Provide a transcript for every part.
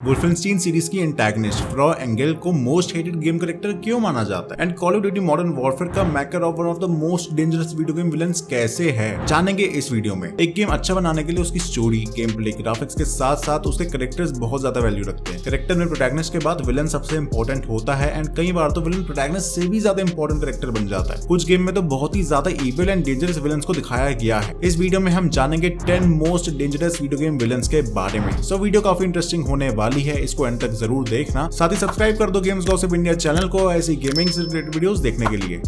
वुल्फेनस्टीन series की antagonist Frau Engel को most hated game character क्यों माना जाता है and Call of duty modern Warfare का maker of one of the most dangerous video game villains कैसे है, जानेंगे इस वीडियो में। एक गेम अच्छा बनाने के लिए उसकी स्टोरी, गेम प्ले, ग्राफिक्स के साथ साथ उसके कैरेक्टर्स बहुत ज्यादा वैल्यू रखते हैं। कैरेक्टर में प्रोटैगनिस्ट के बाद विलन सबसे इंपॉर्टेंट होता है एंड कई बार तो विलन प्रोटैगनिस्ट से भी ज्यादा इंपॉर्टेंट कैरेक्टर बन जाता है। कुछ गेम में तो बहुत ही ज्यादा इविल एंड डेंजरस विलन्स को दिखाया गया है। इस वीडियो में हम जानेंगे 10 most dangerous video game villains के बारे में। सो वीडियो काफी इंटरेस्टिंग होने वाली है, इसको एंड तक जरूर देखना। साथ ही सब्सक्राइब कर दो गेम्स गॉसिप इंडिया चैनल को ऐसी गेमिंग से रिलेटेड वीडियोस देखने के लिए।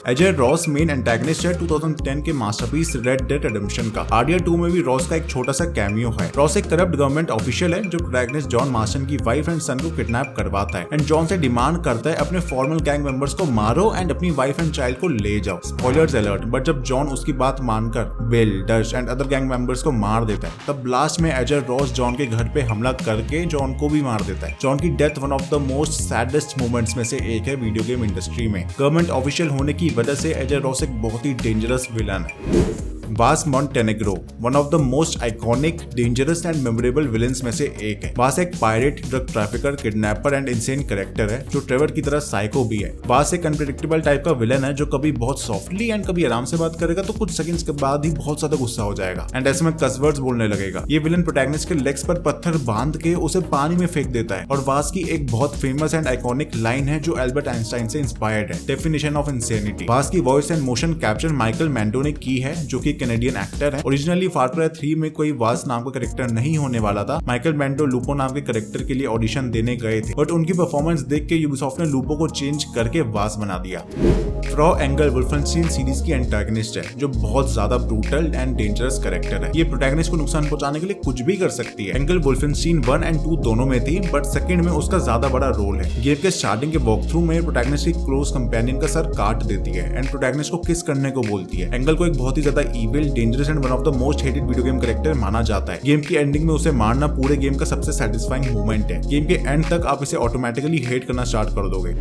अजय रॉस मेन एंटागनिस्ट है 2010 के मास्टरपीस रेड डेड रिडेम्पशन का। आरडीआर 2 में भी रॉस का एक छोटा सा कैमियो है। रॉस एक करप्ट गवर्नमेंट ऑफिशियल है जो प्रोटैगनिस्ट जॉन मार्शन की वाइफ एंड सन को किडनैप करवाता है एंड जॉन से डिमांड करता है अपने फॉर्मल गैंग मेंबर्स को मारो एंड अपनी वाइफ एंड चाइल्ड को ले जाओ। Spoilers alert. बट जब जॉन उसकी बात मानकर bill, Dutch and other gang members को मार देता है, तब लास्ट में अजय रॉस जॉन के घर पे हमला करके जॉन को भी मार देता है। जॉन की death one of the most saddest moments में से एक है वीडियो गेम इंडस्ट्री में। गवर्नमेंट ऑफिशियल होने की वजह से अजय रॉस एक बहुत ही डेंजरस विलन है। वास Montenegro one of the most iconic, dangerous and memorable villains में से एक है। वास एक pirate, drug trafficker, kidnapper and insane character है जो ट्रेवर की तरह साइको भी है। वास एक अनप्रेडिक्टेबल टाइप का विलन है जो कभी बहुत सॉफ्टली एंड कभी आराम से बात करेगा तो कुछ सेकंड्स के बाद ही बहुत ज्यादा गुस्सा हो जाएगा एंड ऐसे में कसवर्ड्स बोलने लगेगा। ये विलन प्रोटैगनिस्ट के लेग्स पर पत्थर बांध के उसे पानी में फेंक देता है। और वास की एक बहुत फेमस एंड आइकॉनिक लाइन है जो एल्बर्ट आइंस्टाइन से इंस्पायर्ड है, डेफिनेशन ऑफ इंसेनिटी। वास की voice and motion capture Michael Mando ने की है जो कि कैनेडियन एक्टर है। ओरिजिनली फार क्राई 3 में कोई वास नाम का कैरेक्टर नहीं होने वाला था। माइकल मैंडो लूपो नाम के कैरेक्टर के लिए ऑडिशन देने गए थे बट उनकी परफॉर्मेंस देख के यूबीसॉफ्ट ने लूपो को चेंज करके वास बना दिया। फ्रॉ एंगल वुल्फेनस्टीन सीरीज की एंटागनिस्ट है जो बहुत ज्यादा ब्रूटल एंड डेंजरस कैरेक्टर है। ये प्रोटैगनिस्ट को नुकसान पहुंचाने के लिए कुछ भी कर सकती है। एंगल वुल्फेनस्टीन 1 एंड 2 दोनों में थी बट सेकंड में उसका ज्यादा बड़ा रोल है। गेम के स्टार्टिंग के वॉक थ्रू में प्रोटैगनिस्ट की क्लोज कंपेनियन का सर काट देती है एंड प्रोटैगनिस्ट को किस करने को बोलती है। एंगल को एक बहुत ही ज्यादा evil, dangerous and one of the most hated video game character माना जाता है। गेम की एंडिंग में उसे मारना पूरे गेम का सबसे सैटिस्फाइंग मोमेंट है। गेम के एंड तक आप इसे ऑटोमेटिकली हेट करना स्टार्ट कर दोगे।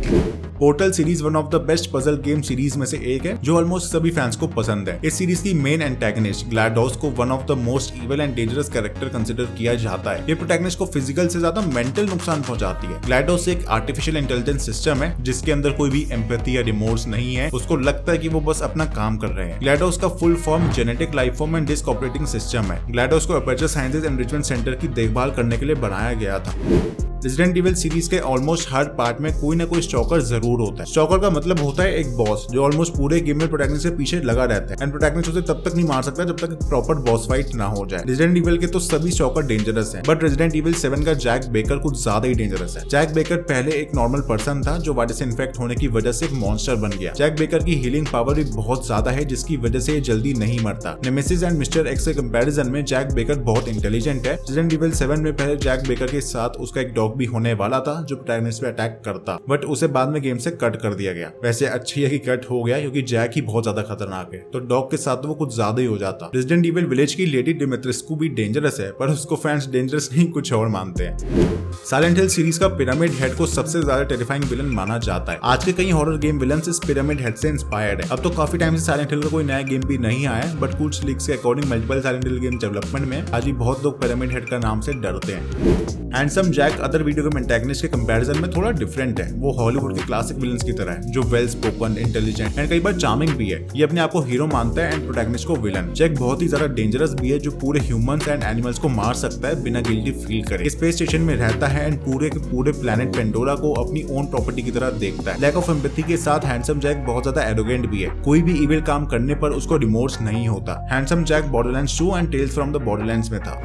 Portal series one of the best puzzle game series में से एक है जो ऑलमोस्ट सभी फैंस को पसंद है। इस सीरीज की मेन एंटागनिस्ट ग्लैडोस को one of the most evil and dangerous character consider किया जाता है। ये प्रोटैगनिस्ट को फिजिकल से ज्यादा मेंटल नुकसान पहुंचाती है। ग्लैडोस एक आर्टिफिशियल इंटेलिजेंस सिस्टम है जिसके अंदर कोई भी एम्पैथी या रिमोर्स नहीं है। उसको लगता है कि वो बस अपना काम कर रहे हैं। ग्लैडोस का full form genetic life form and disk operating system है। ग्लैडोस को अपर्चर साइंसेज एनरिचमेंट सेंटर की देखभाल करने के लिए बनाया गया था। रेजिडेंट इविल सीरीज के ऑलमोस्ट हर पार्ट में कोई ना कोई स्टॉकर जरूर होता है। स्टॉकर का मतलब होता है एक बॉस जो ऑलमोस्ट पूरे गेम में प्रोटैगनिस्ट के पीछे लगा रहता है एंड प्रोटैगनिस्ट उसे तब तक नहीं मार सकता जब तक एक प्रॉपर बॉस फाइट ना हो जाए। रेजिडेंट इविल के तो सभी स्टॉकर डेंजरस हैं बट रेजिडेंट इविल 7 का जैक बेकर कुछ ज्यादा ही डेंजरस है। जैक बेकर पहले एक नॉर्मल पर्सन था जो वायरस से इन्फेक्ट होने की वजह से एक मॉन्स्टर बन गया। जैक बेकर की हीलिंग पावर भी बहुत ज्यादा है जिसकी वजह से ये जल्दी नहीं मरता। नेमेसिस एंड मिस्टर एक्स के कंपैरिजन में जैक बेकर बहुत इंटेलिजेंट है। रेजिडेंट इविल 7 में पहले जैक बेकर के साथ उसका एक डॉग भी होने वाला था जो प्रोटैगनिस्ट पे अटैक करता बट उसे बाद में गेम से कट कर दिया गया। वैसे अच्छी है कि कट हो गया क्योंकि जैक ही बहुत ज्यादा खतरनाक है तो डॉग के साथ तो वो कुछ ज्यादा ही हो जाता। रेजिडेंट इविल विलेज की लेडी डिमित्रिस्कू भी डेंजरस है पर उसको फैंस डेंजरस नहीं कुछ और मानते हैं। साइलेंट हिल सीरीज का पिरामिड हेड को सबसे ज्यादा टेरिफाइंग विलन माना जाता है। आज के कई हॉरर गेम विलन्स इस पिरामिड हेड से इंस्पायर्ड है। अब तो काफी टाइम से साइलेंट हिल का कोई नया गेम भी नहीं आया बट कुछ लीक्स के अकॉर्डिंग मल्टीपल साइलेंट हिल गेम डेवलपमेंट में आज भी बहुत लोग पिरामिड हेड का नाम से डरते हैं। Handsome Jack other video game antagonist के कंपैरिजन में थोड़ा डिफरेंट है। वो हॉलीवुड के क्लासिक विलन्स की तरह है जो वेल स्पोकन, इंटेलिजेंट एंड कई बार चार्मिंग भी है। ये अपने आप को हीरो मानता है एंड प्रोटैगनिस्ट को विलन। जैक बहुत ही ज्यादा डेंजरस भी है जो पूरे ह्यूमंस एंड एनिमल्स को मार सकता है बिना गिल्टी फील करे। स्पेस स्टेशन में रहता है एंड पूरे प्लेनेट पेंडोरा को अपनी ओन प्रॉपर्टी की तरह देखता है। लैक ऑफ एम्पैथी के साथ हैंडसम जैक बहुत ज्यादा एरोगेंट भी है। कोई भी इविल काम करने पर उसको रिमोर्स नहीं होता। Handsome Jack Borderlands 2 and tales from the Borderlands में था।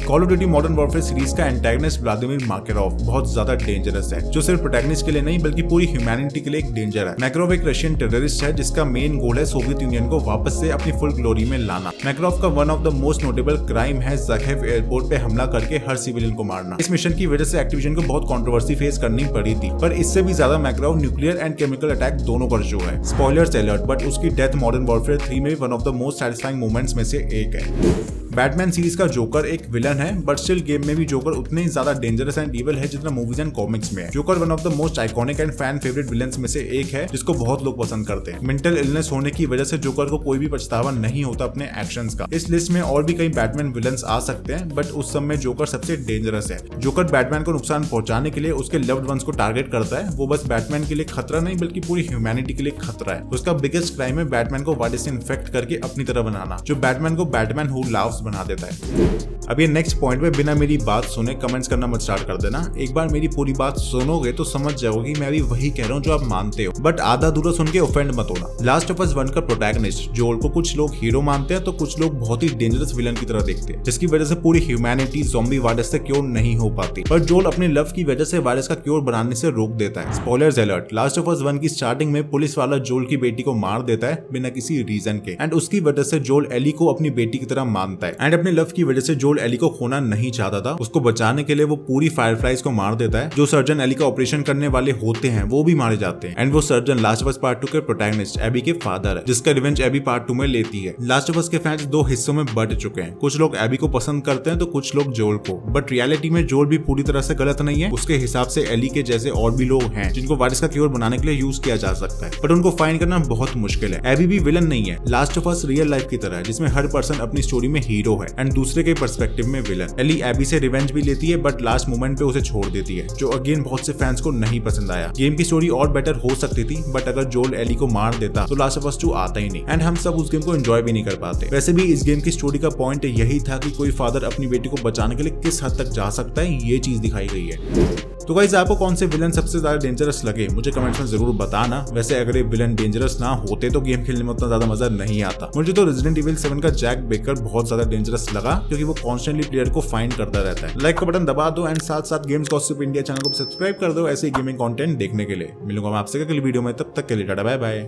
Call of duty modern warfare series का एंटागनिस्ट व्लादिमीर माकारोव बहुत ज्यादा डेंजरस है जो सिर्फ प्रोटैगनिस्ट के लिए नहीं बल्कि पूरी ह्यूमैनिटी के लिए एक डेंजर है। मैकारोव एक रशियन टेररिस्ट है जिसका मेन गोल है सोवियत यूनियन को वापस से अपनी फुल ग्लोरी में लाना। मैकारोव का one of the most notable crime है ज़ाग्रेब एयरपोर्ट पे हमला करके हर सिविलियन को मारना। इस मिशन की वजह से एक्टिविजन को बहुत कंट्रोवर्सी फेस करनी पड़ी थी पर इससे भी ज्यादा मैकारोव न्यूक्लियर एंड केमिकल अटैक दोनों कर चुका है। स्पॉयलर्स अलर्ट बट उसकी डेथ मॉडर्न वॉरफेयर 3 में one of the most satisfying moments में से एक है। बैटमैन सीरीज का जोकर एक विलन है, बट स्टिल गेम में भी जोकर उतने ही ज्यादा डेंजरस एंड इविल है जितना मूवीज एंड कॉमिक्स में है। Joker one of the most iconic and fan favourite villains में से एक है जिसको बहुत लोग पसंद करते हैं। मेंटल इलनेस होने की वजह से जोकर को कोई भी पछतावा नहीं होता अपने एक्शंस का। इस लिस्ट में और भी कई बैटमैन विलन्स आ सकते हैं, बट उस समय जोकर सबसे डेंजरस है। जोकर बैटमैन को नुकसान पहुंचाने के लिए उसके लव्ड वंस को टारगेट करता है। वो बस बैटमैन के लिए खतरा नहीं बल्कि पूरी ह्यूमैनिटी के लिए खतरा है। उसका बिगेस्ट क्राइम है बैटमैन को वायरस से इन्फेक्ट करके अपनी तरह बनाना, जो बैटमैन को बैटमैन हू लाव्स बना देता है। अब ये नेक्स्ट पॉइंट पे बिना मेरी बात सुने कमेंट्स करना मत स्टार्ट कर देना। एक बार मेरी पूरी बात सुनोगे तो समझ जाओगे मैं भी वही कह रहा हूँ जो आप मानते हो, बट आधा अधूरा सुन के ऑफेंड मत होना। लास्ट ऑफ अस 1 का प्रोटैगनिस्ट जोल को कुछ लोग हीरो मानते हैं तो कुछ लोग बहुत ही डेंजरस विलन की तरह देखते हैं, जिसकी वजह से पूरी ह्यूमैनिटी ज़ॉम्बी वायरस से क्योर नहीं हो पाती। पर जोल अपने लव की वजह से वायरस का क्योर बनाने से रोक देता है। Spoilers alert, last of us 1 की स्टार्टिंग में पुलिस वाला जोल की बेटी को मार देता है बिना किसी रीजन के, एंड उसकी वजह से जोल एली को अपनी बेटी की तरह मानता है। एंड अपने लव की वजह से जोल एली को खोना नहीं चाहता था। उसको बचाने के लिए वो पूरी फायरफ्लाइज को मार देता है। जो सर्जन एली का ऑपरेशन करने वाले होते हैं वो भी मारे जाते हैं। एंड वो surgeon last of us part 2 के प्रोटैगनिस्ट एबी के फादर है, जिसका रिवेंज एबी पार्ट 2 में लेती है। लास्ट ऑफ अस के फैंस 2 हिस्सों में बट चुके हैं। कुछ लोग एबी को पसंद करते हैं तो कुछ लोग जोल को, बट रियलिटी में जोल भी पूरी तरह से गलत नहीं है। उसके हिसाब से एली के जैसे और भी लोग हैं जिनको वायरस का क्योर बनाने के लिए यूज किया जा सकता है, बट उनको फाइंड करना बहुत मुश्किल है। एबी भी विलन नहीं है। Last of us real life की तरह है जिसमें हर पर्सन अपनी स्टोरी में हीरो है एंड दूसरे के पर्सपेक्टिव में विलन। एली एबी से रिवेंज भी लेती है बट लास्ट मोमेंट पे उसे छोड़ देती है, जो अगेन बहुत से फैंस को नहीं पसंद आया। गेम की स्टोरी और बेटर हो सकती थी, बट अगर जोल एली को मार देता तो लास्ट ऑफ अस 2 आता ही नहीं एंड हम सब उस गेम को एंजॉय भी नहीं कर पाते। वैसे भी इस गेम की स्टोरी का पॉइंट यही था कि कोई फादर अपनी बेटी को बचाने के लिए किस हद तक जा सकता है, ये चीज दिखाई गई है। तो गाइस आपको कौन से विलन सबसे ज्यादा डेंजरस लगे मुझे कमेंट्स में जरूर बताना। वैसे अगर ये विलन डेंजरस ना होते तो गेम खेलने में उतना ज्यादा मजा नहीं आता। मुझे तो रेजिडेंट इविल 7 का जैक बेकर बहुत ज्यादा डेंजरस लगा क्योंकि वो कॉन्स्टेंटली प्लेयर को फाइंड करता रहता है। लाइक का बटन दबा दो एंड साथ साथ गेम्स गॉसिप इंडिया चैनल को सब्सक्राइब कर दो ऐसे गेमिंग कंटेंट देखने के लिए। मिलूंगा मैं आपसे अगली वीडियो में, तब तक के लिए टाटा बाय बाय।